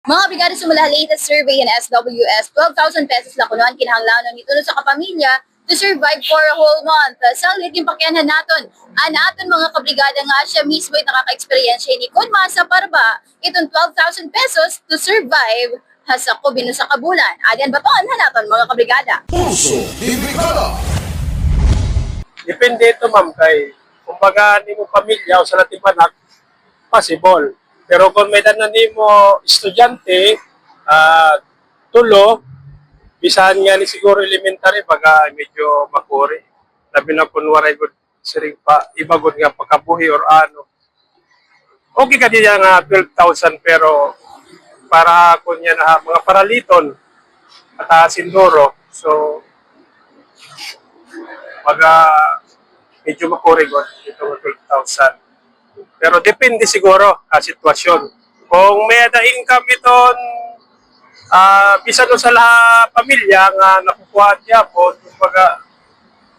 Mga brigada sumula latest survey ng SWS, 12,000 pesos lang kunuan kinahanglanon nito sa kapamilya to survive for a whole month. Sa liting pakyanan naton, anaton mga kabrigada nga siya mismo ay nakaka-experience ni kun masa parba itong 12,000 pesos to survive sa kubino sa kabulan. Adyan baton na naton mga kabrigada. Pulso di Brigada. Depende ito, ma'am, kay kumbaga ni mo pamilya o sa lating panak, possible. Pero kung may danan ni mo estudyante, tulo, bisahan nga ni siguro elementary, baga medyo makuri. Labi na kung waray good siring pa, iba good nga pagkabuhi or ano. Okay ka din nga 12,000 pero para kunya na mga paraliton at sindoro. So, medyo makurigot ito ng 12,000. Pero depende siguro sa sitwasyon. Kung may ada income iton, bisa doon sa pamilya nga nakukuha niya po, kumbaga,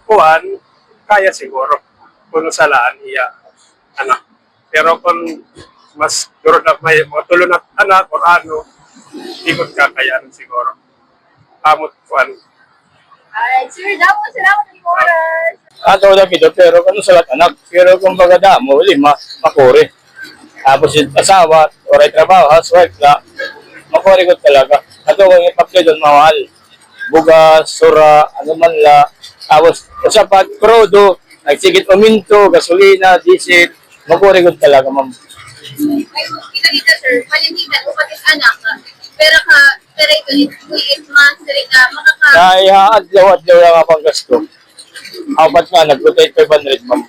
kuhan, kaya siguro. Kung sa laan niya, anak. Pero kung mas siguro na may mga tulo na anak o ano, ikot kakayanan siguro. Amot kuhan. Alright, sir, salamat ng oras. Ato na bito, pero kung sa lahat anak, pero kung baga damo, lima, makuri. Tapos yung asawa, oray trabaho, housewife na, makuri ko talaga. Ato kung ipapli doon, mahal. Bugas, sura, ano man la. Tapos, usapat, crudo, nagsigit uminto, gasolina, diesel, makuri ko talaga, ma'am. Ay, kita sir, palindigan o pati anak, pero ito, 8 months, makaka... Kaya adlaw-adlaw lang ang panggasto. Apat nga, nag-rotate 500, ma'am.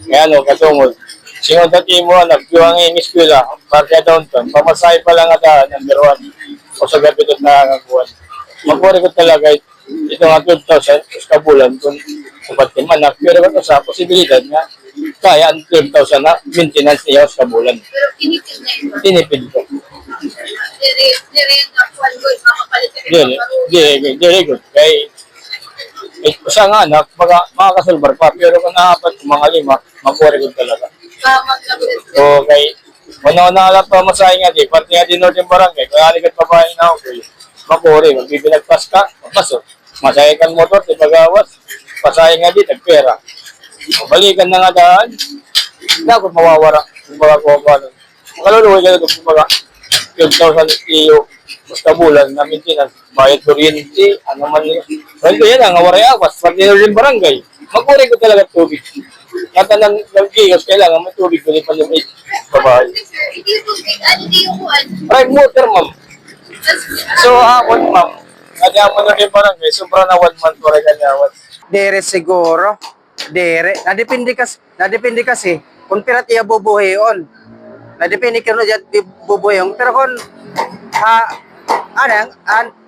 Kaya ano, katungod. Singon dati mo, nagkiwang yung eskwela, parte downtown. Pamasahe pa lang ata, number 1. O sa gabi ito nakakakuhan. Magpuri ko talaga, ito nga 12,000, sa kabulan, kung sapat yung anak. Pero ito sa posibilidad nga, kaya ang 12,000 na maintenance niya sa kabulan. Pero tinipid na ito. Tinipid ko. Dire na one goal, makapalit ka Very good. Kaya, sa nga anak, makakasulbar pa, pero kung naapat kung mga lima, magpuri ko talaga. Okay. Una-una lang pa masahe nga di, pati nga di Northern Barangay, kung halikat pa ba na ako, magpuri, magbibilagpas ka, magpasok. Masahe kang motor, di pagawas, pasahe nga di, tagpera. Balikan na nga daan, dapat mawawara, kung baga ko ba. Makaluluwi ka ito, kung baga, 12,000 iyo, basta bulan na maintenance, bayad kuryente, ano man yun. Well, ko yan, ang awaray awas, pati Northern Barangay, magpuri ko talaga tubig. Katanan ng kiyos, kailangan may tubig ko pa yung babae. Hindi yung tubig, ano di yung kuhan? Prime water, ma'am. So, hapon, ma'am. Nagyaman na kayo parang may sobra na 1 month para ganyawan. Dere siguro. Dere. Nadepende kasi kung pirat iya bubuhayon. Nadepende kano dyan bubuhayon. Pero kung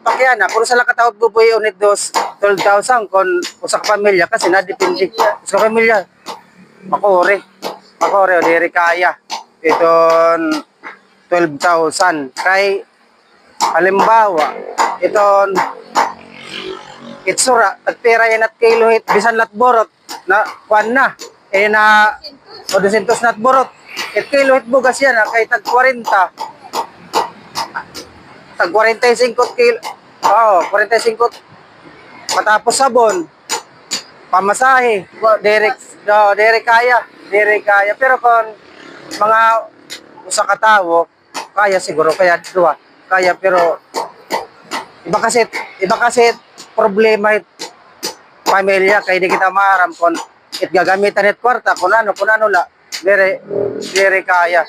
pakiana, kung sa lakatawad bubuhayon it dos 12,000 kung sa pamilya kasi nadepende. Sa pamilya, makore o dere kaya. Iton 12,000. Kay halimbawa, iton itsura, tagpera yan at kilohit, bisan lat borot, na kwan na, o 200 nat borot, it kilohit bugas yan, kay tag 40, tag 45 kilo, 45, matapos sabon, pamasahe, dere kaya, pero kung mga usa ka tawo, kaya siguro, kaya dua, kaya pero iba kasi problema it pamilya kay di kita maaram kon it gagamitan it kwarta kun ano la dire kaya